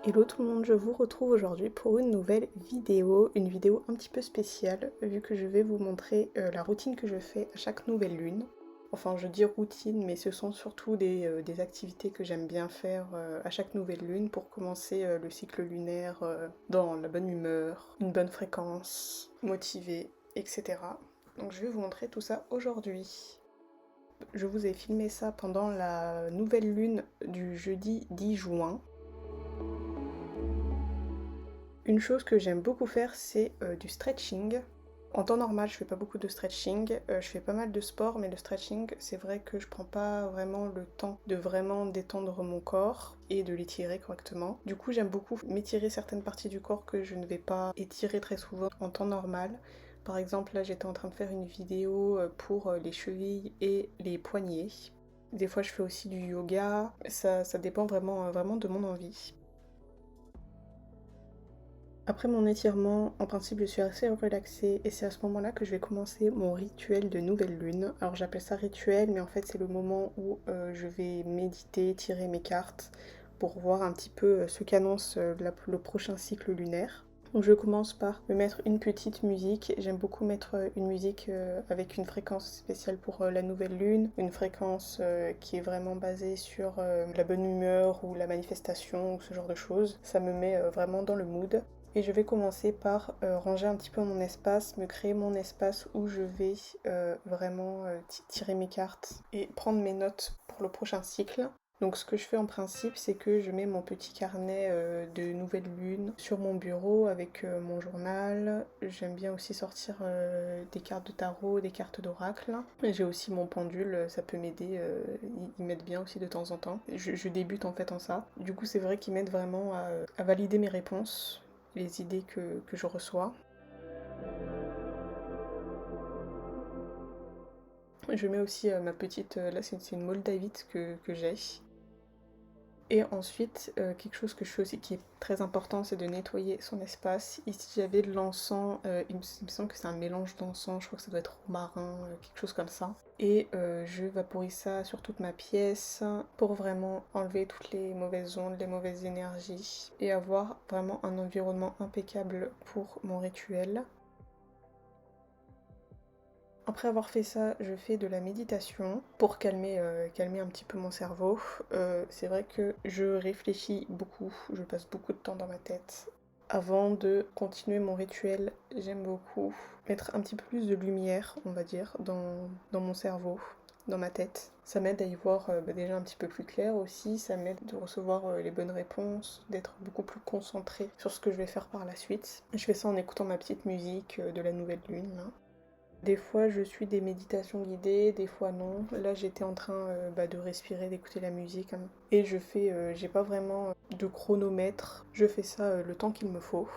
Hello tout le monde, je vous retrouve aujourd'hui pour une nouvelle vidéo, une vidéo un petit peu spéciale vu que je vais vous montrer la routine que je fais à chaque nouvelle lune. Enfin je dis routine mais ce sont surtout des activités que j'aime bien faire à chaque nouvelle lune pour commencer le cycle lunaire dans la bonne humeur, une bonne fréquence, motivée, etc. Donc je vais vous montrer tout ça aujourd'hui. Je vous ai filmé ça pendant la nouvelle lune du jeudi 10 juin. Une chose que j'aime beaucoup faire, c'est du stretching. En temps normal, je fais pas beaucoup de stretching, je fais pas mal de sport, mais le stretching, c'est vrai que je prends pas vraiment le temps de vraiment détendre mon corps et de l'étirer correctement. Du coup, j'aime beaucoup m'étirer certaines parties du corps que je ne vais pas étirer très souvent en temps normal. Par exemple, là, j'étais en train de faire une vidéo pour les chevilles et les poignets. Des fois, je fais aussi du yoga. Ça dépend vraiment de mon envie. Après mon étirement, en principe je suis assez relaxée et c'est à ce moment-là que je vais commencer mon rituel de nouvelle lune. Alors j'appelle ça rituel mais en fait c'est le moment où je vais méditer, tirer mes cartes pour voir un petit peu ce qu'annonce le prochain cycle lunaire. Donc je commence par me mettre une petite musique. J'aime beaucoup mettre une musique avec une fréquence spéciale pour la nouvelle lune, une fréquence qui est vraiment basée sur la bonne humeur ou la manifestation ou ce genre de choses. Ça me met vraiment dans le mood. Et je vais commencer par ranger un petit peu mon espace, me créer mon espace où je vais vraiment tirer mes cartes et prendre mes notes pour le prochain cycle. Donc ce que je fais en principe, c'est que je mets mon petit carnet de nouvelle lune sur mon bureau avec mon journal. J'aime bien aussi sortir des cartes de tarot, des cartes d'oracle. J'ai aussi mon pendule, ça peut m'aider, ils m'aident bien aussi de temps en temps. Je débute en fait en ça. Du coup c'est vrai qu'ils m'aident vraiment à valider mes réponses, les idées que je reçois. Je mets aussi ma petite, là c'est une moldavite que j'ai. Et ensuite, quelque chose que je fais aussi qui est très important, c'est de nettoyer son espace. Ici, j'avais de l'encens, il me semble que c'est un mélange d'encens, je crois que ça doit être romarin, quelque chose comme ça. Et je vaporise ça sur toute ma pièce pour vraiment enlever toutes les mauvaises ondes, les mauvaises énergies et avoir vraiment un environnement impeccable pour mon rituel. Après avoir fait ça, je fais de la méditation pour calmer un petit peu mon cerveau. C'est vrai que je réfléchis beaucoup, je passe beaucoup de temps dans ma tête. Avant de continuer mon rituel, j'aime beaucoup mettre un petit peu plus de lumière, on va dire, dans mon cerveau, dans ma tête. Ça m'aide à y voir déjà un petit peu plus clair aussi, ça m'aide de recevoir les bonnes réponses, d'être beaucoup plus concentrée sur ce que je vais faire par la suite. Je fais ça en écoutant ma petite musique de la nouvelle lune, là. Des fois, je suis des méditations guidées, des fois non. Là, j'étais en train de respirer, d'écouter la musique, hein. Et j'ai pas vraiment de chronomètre. Je fais ça le temps qu'il me faut.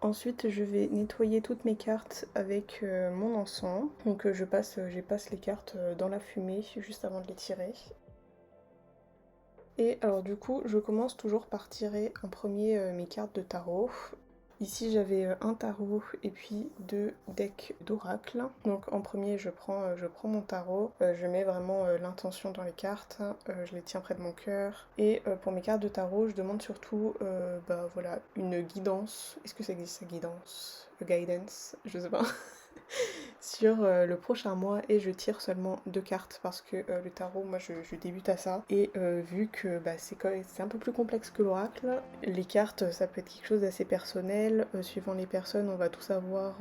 Ensuite, je vais nettoyer toutes mes cartes avec mon encens. Donc, je passe les cartes dans la fumée juste avant de les tirer. Et alors du coup, je commence toujours par tirer en premier mes cartes de tarot. Ici j'avais un tarot et puis deux decks d'oracle. Donc en premier je prends mon tarot, je mets vraiment l'intention dans les cartes, je les tiens près de mon cœur. Et pour mes cartes de tarot, je demande surtout voilà, une guidance. Est-ce que ça existe sa guidance? Guidance, je sais pas. Sur le prochain mois et je tire seulement deux cartes parce que le tarot, moi je débute à ça et vu que c'est un peu plus complexe que l'oracle, les cartes ça peut être quelque chose d'assez personnel, suivant les personnes on va tous avoir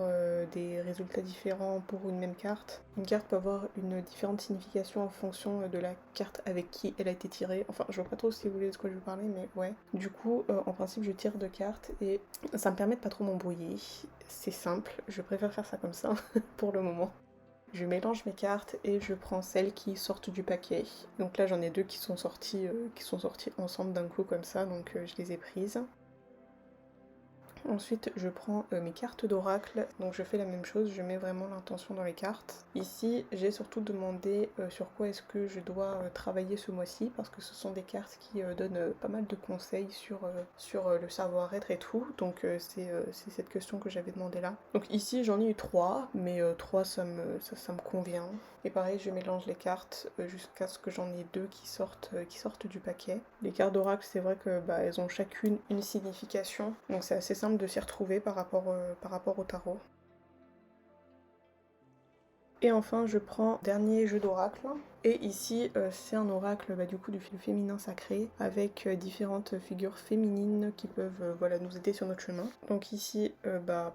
des résultats différents pour une même carte. Une carte peut avoir une différente signification en fonction de la carte avec qui elle a été tirée, enfin je vois pas trop si vous voulez de quoi je veux parler mais ouais. Du coup en principe je tire deux cartes et ça me permet de pas trop m'embrouiller, c'est simple, je préfère faire ça comme ça pour le moment. Je mélange mes cartes et je prends celles qui sortent du paquet. Donc là j'en ai deux qui sont sorties ensemble d'un coup comme ça, donc je les ai prises. Ensuite, je prends mes cartes d'oracle, donc je fais la même chose, je mets vraiment l'intention dans les cartes. Ici, j'ai surtout demandé sur quoi est-ce que je dois travailler ce mois-ci, parce que ce sont des cartes qui donnent pas mal de conseils sur le savoir-être et tout, donc c'est cette question que j'avais demandé là. Donc ici, j'en ai eu trois, mais trois ça me convient. Et pareil, je mélange les cartes jusqu'à ce que j'en ai deux qui sortent du paquet. Les cartes d'oracle, c'est vrai que elles ont chacune une signification, donc c'est assez simple de s'y retrouver par rapport au tarot. Et enfin, je prends dernier jeu d'oracle. Et ici, c'est un oracle du coup du féminin sacré avec différentes figures féminines qui peuvent nous aider sur notre chemin. Donc ici,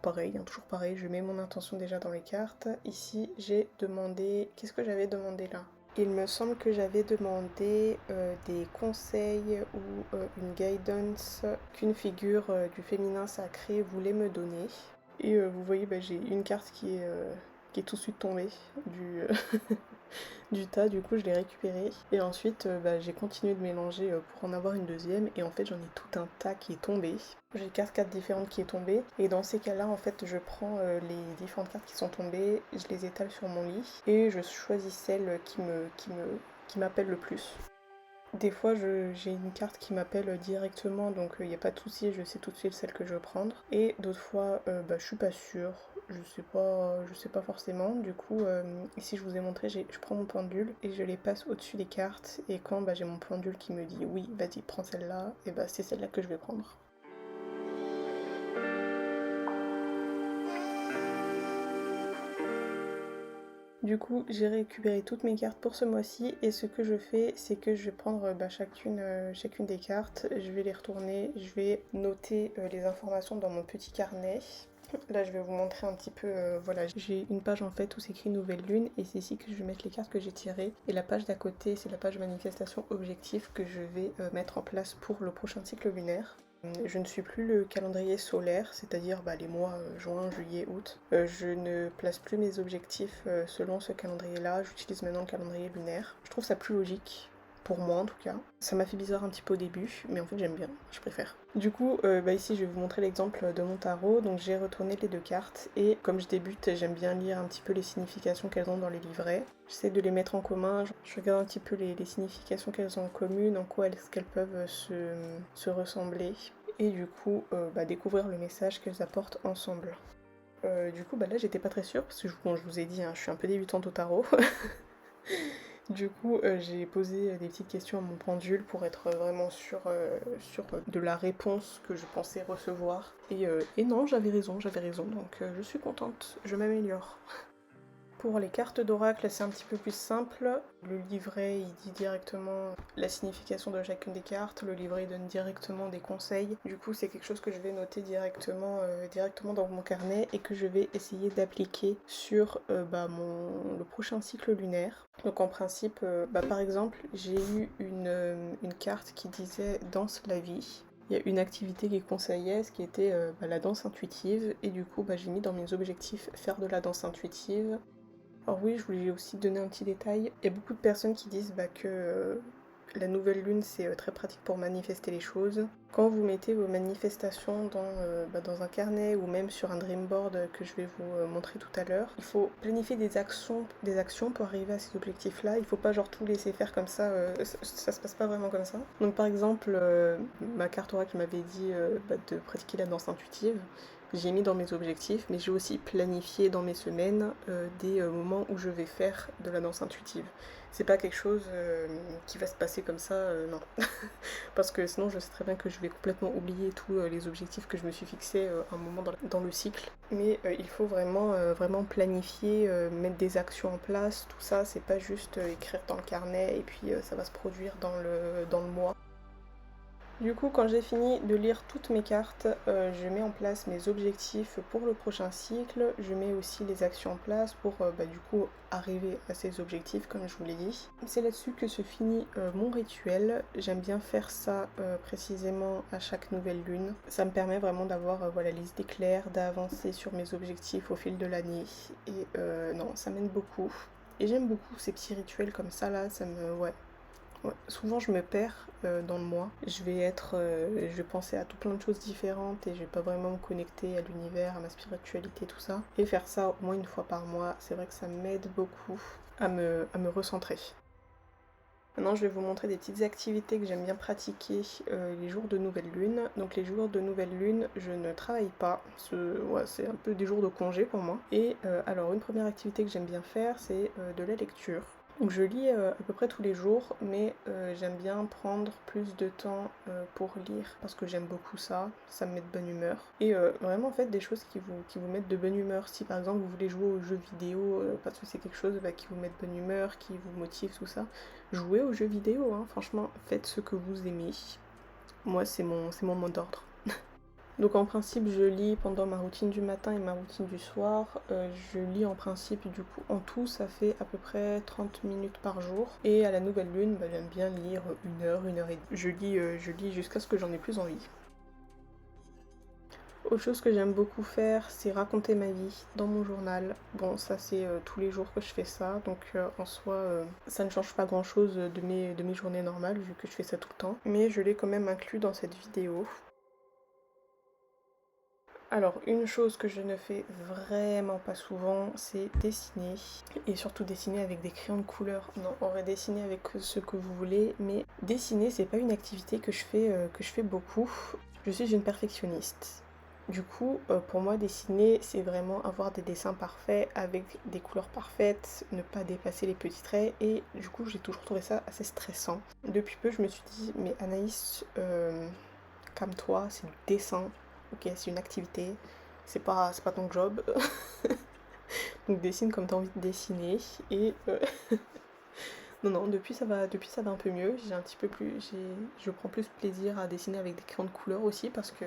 pareil, toujours pareil, je mets mon intention déjà dans les cartes. Ici, j'ai demandé... Qu'est-ce que j'avais demandé là? Il me semble que j'avais demandé des conseils ou une guidance qu'une figure du féminin sacré voulait me donner. Et vous voyez, j'ai une carte qui est tout de suite tombée du tas, du coup je l'ai récupérée. Et ensuite j'ai continué de mélanger pour en avoir une deuxième, et en fait j'en ai tout un tas qui est tombé. J'ai 4 cartes différentes qui est tombée, et dans ces cas-là en fait je prends les différentes cartes qui sont tombées, je les étale sur mon lit, et je choisis celle qui m'appelle le plus. Des fois, j'ai une carte qui m'appelle directement, donc il n'y a pas de souci, je sais tout de suite celle que je veux prendre. Et d'autres fois, je suis pas sûre, je sais pas forcément. Du coup, ici je vous ai montré, je prends mon pendule et je les passe au-dessus des cartes. Et quand j'ai mon pendule qui me dit oui, vas-y, prends celle-là, et c'est celle-là que je vais prendre. Du coup, j'ai récupéré toutes mes cartes pour ce mois-ci, et ce que je fais, c'est que je vais prendre chacune des cartes, je vais les retourner, je vais noter les informations dans mon petit carnet. Là, je vais vous montrer un petit peu, j'ai une page en fait où c'est écrit nouvelle lune, et c'est ici que je vais mettre les cartes que j'ai tirées, et la page d'à côté, c'est la page manifestation objectif que je vais mettre en place pour le prochain cycle lunaire. Je ne suis plus le calendrier solaire, c'est-à-dire les mois juin, juillet, août. Je ne place plus mes objectifs selon ce calendrier-là, j'utilise maintenant le calendrier lunaire. Je trouve ça plus logique, pour moi en tout cas. Ça m'a fait bizarre un petit peu au début, mais en fait j'aime bien, je préfère. Du coup, ici je vais vous montrer l'exemple de mon tarot. Donc j'ai retourné les 2 cartes, et comme je débute, j'aime bien lire un petit peu les significations qu'elles ont dans les livrets. J'essaie de les mettre en commun, je regarde un petit peu les significations qu'elles ont en commun, en quoi est-ce qu'elles peuvent se ressembler, et du coup découvrir le message qu'elles apportent ensemble. Du coup là j'étais pas très sûre, parce que je vous ai dit, je suis un peu débutante au tarot. Du coup, j'ai posé des petites questions à mon pendule pour être vraiment sûre de la réponse que je pensais recevoir. Et non, j'avais raison, donc je suis contente, je m'améliore. Pour les cartes d'oracle, c'est un petit peu plus simple. Le livret, il dit directement la signification de chacune des cartes. Le livret, il donne directement des conseils. Du coup, c'est quelque chose que je vais noter directement dans mon carnet, et que je vais essayer d'appliquer sur le prochain cycle lunaire. Donc en principe, par exemple, j'ai eu une carte qui disait « Danse la vie ». Il y a une activité qui conseillait, ce qui était la danse intuitive, et du coup j'ai mis dans mes objectifs faire de la danse intuitive. Alors oui, je voulais aussi donner un petit détail. Il y a beaucoup de personnes qui disent que la nouvelle lune c'est très pratique pour manifester les choses. Quand vous mettez vos manifestations dans un carnet ou même sur un dream board que je vais vous montrer tout à l'heure, il faut planifier des actions pour arriver à ces objectifs-là. Il faut pas tout laisser faire comme ça, ça se passe pas vraiment comme ça. Donc par exemple, ma carte oracle m'avait dit de pratiquer la danse intuitive. J'ai mis dans mes objectifs, mais j'ai aussi planifié dans mes semaines des moments où je vais faire de la danse intuitive. C'est pas quelque chose qui va se passer comme ça, non. Parce que sinon je sais très bien que je vais complètement oublier tous les objectifs que je me suis fixés un moment dans le cycle. Mais il faut vraiment planifier, mettre des actions en place, tout ça, c'est pas juste écrire dans le carnet et puis ça va se produire dans le mois. Du coup, quand j'ai fini de lire toutes mes cartes, je mets en place mes objectifs pour le prochain cycle. Je mets aussi les actions en place pour du coup arriver à ces objectifs, comme je vous l'ai dit. C'est là-dessus que se finit mon rituel. J'aime bien faire ça précisément à chaque nouvelle lune. Ça me permet vraiment d'avoir la liste claire, d'avancer sur mes objectifs au fil de l'année. Et non, ça m'aide beaucoup. Et j'aime beaucoup ces petits rituels comme ça là, ouais. Souvent je me perds dans le mois. Je vais penser à tout plein de choses différentes et je vais pas vraiment me connecter à l'univers, à ma spiritualité, tout ça. Et faire ça au moins une fois par mois, c'est vrai que ça m'aide beaucoup à me recentrer. Maintenant, je vais vous montrer des petites activités que j'aime bien pratiquer les jours de nouvelle lune. Donc les jours de nouvelle lune, je ne travaille pas. Ouais, c'est un peu des jours de congé pour moi. Et alors, une première activité que j'aime bien faire, c'est de la lecture. Donc je lis à peu près tous les jours, mais j'aime bien prendre plus de temps pour lire parce que j'aime beaucoup ça, ça me met de bonne humeur. Et vraiment en fait des choses qui vous mettent de bonne humeur. Si par exemple vous voulez jouer aux jeux vidéo parce que c'est quelque chose qui vous met de bonne humeur, qui vous motive, tout ça, jouez aux jeux vidéo, hein. Franchement faites ce que vous aimez. Moi c'est mon mot d'ordre. Donc en principe je lis pendant ma routine du matin et ma routine du soir. Je lis en principe du coup en tout ça fait à peu près 30 minutes par jour. Et à la nouvelle lune j'aime bien lire 1 heure, 1 heure et demie. Je lis jusqu'à ce que j'en ai plus envie. Autre chose que j'aime beaucoup faire, c'est raconter ma vie dans mon journal. Bon, ça c'est tous les jours que je fais ça, donc en soi, ça ne change pas grand chose de mes journées normales, vu que je fais ça tout le temps. Mais je l'ai quand même inclus dans cette vidéo. Alors, une chose que je ne fais vraiment pas souvent, c'est dessiner. Et surtout dessiner avec des crayons de couleur. Non, on va dessiner avec ce que vous voulez, mais dessiner, c'est pas une activité que je fais beaucoup. Je suis une perfectionniste. Du coup, pour moi, dessiner, c'est vraiment avoir des dessins parfaits avec des couleurs parfaites, ne pas dépasser les petits traits. Et du coup, j'ai toujours trouvé ça assez stressant. Depuis peu, je me suis dit, mais Anaïs, calme-toi, c'est du dessin. Ok, c'est une activité, c'est pas ton job. Donc dessine comme t'as envie de dessiner. Et non, depuis ça va un peu mieux. Je prends plus plaisir à dessiner avec des crayons de couleur aussi parce que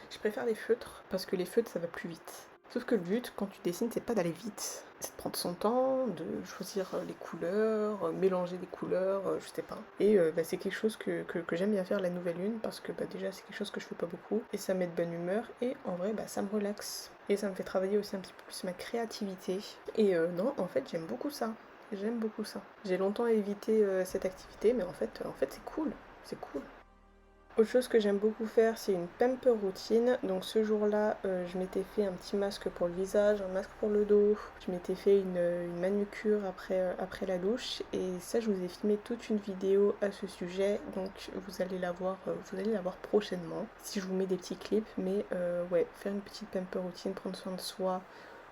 je préfère les feutres, parce que les feutres ça va plus vite. Sauf que le but quand tu dessines c'est pas d'aller vite, c'est de prendre son temps, de choisir les couleurs, mélanger des couleurs, je sais pas. Et c'est quelque chose que j'aime bien faire la nouvelle lune parce que déjà c'est quelque chose que je fais pas beaucoup et ça met de bonne humeur et en vrai ça me relaxe. Et ça me fait travailler aussi un petit peu plus ma créativité. Et non, en fait j'aime beaucoup ça. J'aime beaucoup ça. J'ai longtemps évité cette activité, mais en fait c'est cool. C'est cool. Autre chose que j'aime beaucoup faire, c'est une pamper routine. Donc ce jour-là, je m'étais fait un petit masque pour le visage, un masque pour le dos. Je m'étais fait une manucure après la douche. Et ça, je vous ai filmé toute une vidéo à ce sujet. Donc vous allez la voir prochainement. Si je vous mets des petits clips. Mais ouais, faire une petite pamper routine, prendre soin de soi,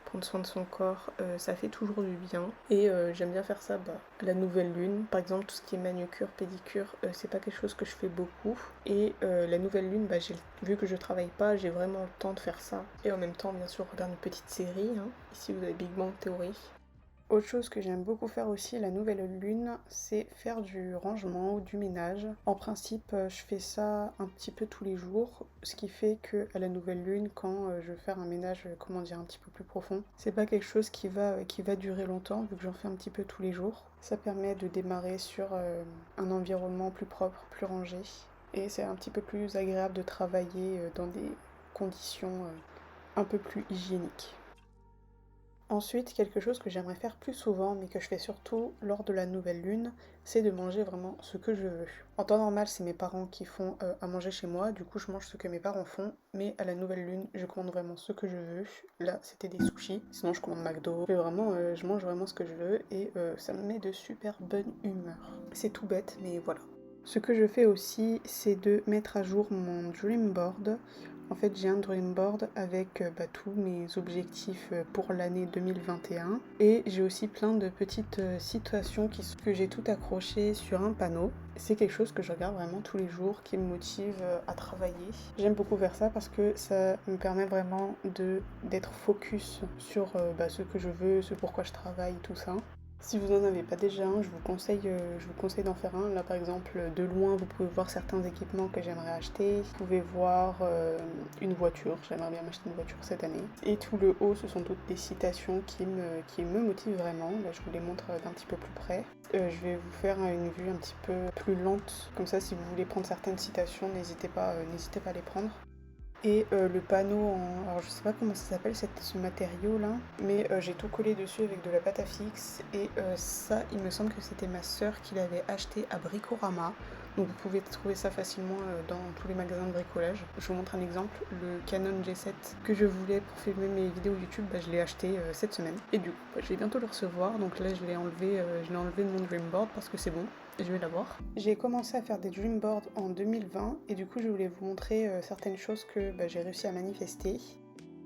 prendre soin de son corps, ça fait toujours du bien. Et j'aime bien faire ça à la nouvelle lune. Par exemple, tout ce qui est manucure, pédicure, c'est pas quelque chose que je fais beaucoup. Et la nouvelle lune, vu que je travaille pas, j'ai vraiment le temps de faire ça. Et en même temps, bien sûr, regarde une petite série. Hein. Ici, vous avez Big Bang Theory. Autre chose que j'aime beaucoup faire aussi la nouvelle lune, c'est faire du rangement ou du ménage. En principe, je fais ça un petit peu tous les jours, ce qui fait que à la nouvelle lune, quand je veux faire un ménage, un petit peu plus profond, c'est pas quelque chose qui va durer longtemps, vu que j'en fais un petit peu tous les jours. Ça permet de démarrer sur un environnement plus propre, plus rangé, et c'est un petit peu plus agréable de travailler dans des conditions un peu plus hygiéniques. Ensuite, quelque chose que j'aimerais faire plus souvent, mais que je fais surtout lors de la nouvelle lune, c'est de manger vraiment ce que je veux. En temps normal, c'est mes parents qui font à manger chez moi, du coup je mange ce que mes parents font, mais à la nouvelle lune, je commande vraiment ce que je veux. Là, c'était des sushis, sinon je commande McDo. Je mange vraiment ce que je veux et ça me met de super bonne humeur. C'est tout bête, mais voilà. Ce que je fais aussi, c'est de mettre à jour mon dream board. En fait, j'ai un dream board avec tous mes objectifs pour l'année 2021. Et j'ai aussi plein de petites situations que j'ai tout accrochées sur un panneau. C'est quelque chose que je regarde vraiment tous les jours, qui me motive à travailler. J'aime beaucoup faire ça parce que ça me permet vraiment d'être focus sur ce que je veux, ce pourquoi je travaille, tout ça. Si vous n'en avez pas déjà un, je vous conseille d'en faire un. Là par exemple, de loin, vous pouvez voir certains équipements que j'aimerais acheter. Vous pouvez voir une voiture, j'aimerais bien m'acheter une voiture cette année. Et tout le haut, ce sont toutes des citations qui me motivent vraiment. Là je vous les montre d'un petit peu plus près. Je vais vous faire une vue un petit peu plus lente. Comme ça, si vous voulez prendre certaines citations, n'hésitez pas à les prendre. Et le panneau alors je sais pas comment ça s'appelle ce matériau là, mais j'ai tout collé dessus avec de la pâte à fixe et ça il me semble que c'était ma sœur qui l'avait acheté à Bricorama. Donc vous pouvez trouver ça facilement dans tous les magasins de bricolage. Je vous montre un exemple, le Canon G7 que je voulais pour filmer mes vidéos YouTube, je l'ai acheté cette semaine. Et du coup je vais bientôt le recevoir, donc là je l'ai enlevé de mon dream board parce que c'est bon. je vais la voir. J'ai commencé à faire des dream boards en 2020 et du coup je voulais vous montrer certaines choses que j'ai réussi à manifester.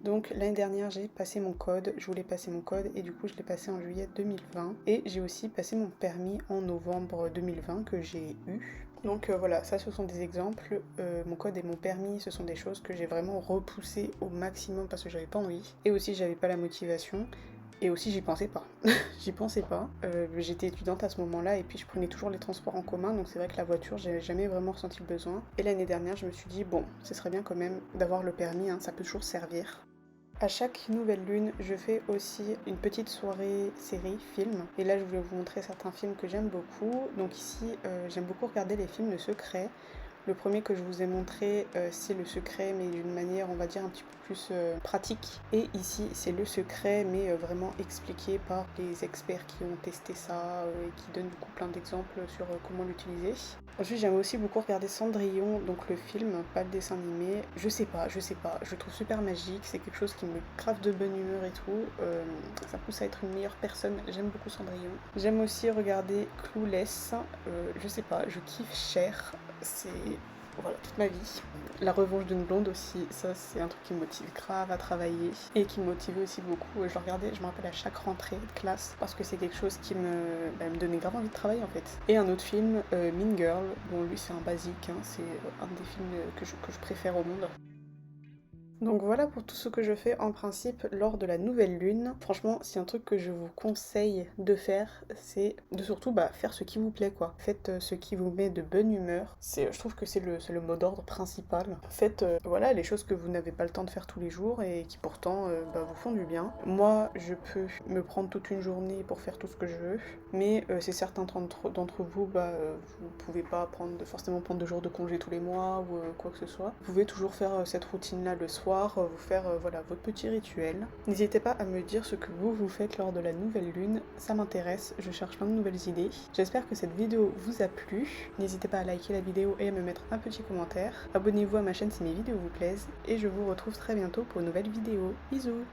Donc l'année dernière j'ai passé mon code, je voulais passer mon code et du coup je l'ai passé en juillet 2020 et j'ai aussi passé mon permis en novembre 2020 que j'ai eu. Donc voilà, ça ce sont des exemples, mon code et mon permis ce sont des choses que j'ai vraiment repoussées au maximum parce que j'avais pas envie et aussi j'avais pas la motivation. Et aussi j'y pensais pas, j'y pensais pas. J'étais étudiante à ce moment-là et puis je prenais toujours les transports en commun donc c'est vrai que la voiture j'avais jamais vraiment ressenti le besoin. Et l'année dernière je me suis dit bon ce serait bien quand même d'avoir le permis, hein, ça peut toujours servir. À chaque nouvelle lune, je fais aussi une petite soirée série film. Et là, je voulais vous montrer certains films que j'aime beaucoup. Donc ici, j'aime beaucoup regarder les films Le Secret. Le premier que je vous ai montré, c'est Le Secret, mais d'une manière, on va dire, un petit peu plus pratique. Et ici, c'est Le Secret, mais vraiment expliqué par les experts qui ont testé ça et qui donnent du coup plein d'exemples sur comment l'utiliser. Ensuite, j'aime aussi beaucoup regarder Cendrillon, donc le film, pas le dessin animé. Je sais pas, je le trouve super magique, c'est quelque chose qui me crave de bonne humeur et tout. Ça pousse à être une meilleure personne, j'aime beaucoup Cendrillon. J'aime aussi regarder Clueless, je sais pas, je kiffe Cher, c'est voilà, toute ma vie. La revanche d'une blonde aussi, ça c'est un truc qui me motive grave à travailler et qui me motivait aussi beaucoup. Je le regardais, je me rappelle à chaque rentrée de classe parce que c'est quelque chose qui me donnait grave envie de travailler en fait. Et un autre film, Mean Girl, bon lui c'est un basique, hein, c'est un des films que je préfère au monde. Donc voilà pour tout ce que je fais en principe lors de la nouvelle lune. Franchement, c'est un truc que je vous conseille de faire, c'est de surtout faire ce qui vous plaît quoi. Faites ce qui vous met de bonne humeur. Je trouve que c'est le mot d'ordre principal. Faites voilà les choses que vous n'avez pas le temps de faire tous les jours et qui pourtant vous font du bien. Moi, je peux me prendre toute une journée pour faire tout ce que je veux, mais c'est certains d'entre vous, vous pouvez pas forcément prendre 2 jours de congé tous les mois ou quoi que ce soit. Vous pouvez toujours faire cette routine là le soir, vous faire voilà votre petit rituel. N'hésitez pas à me dire ce que vous faites lors de la nouvelle lune, ça m'intéresse, je cherche plein de nouvelles idées. J'espère que cette vidéo vous a plu. N'hésitez pas à liker la vidéo et à me mettre un petit commentaire. Abonnez-vous à ma chaîne si mes vidéos vous plaisent et je vous retrouve très bientôt pour une nouvelle vidéo. Bisous!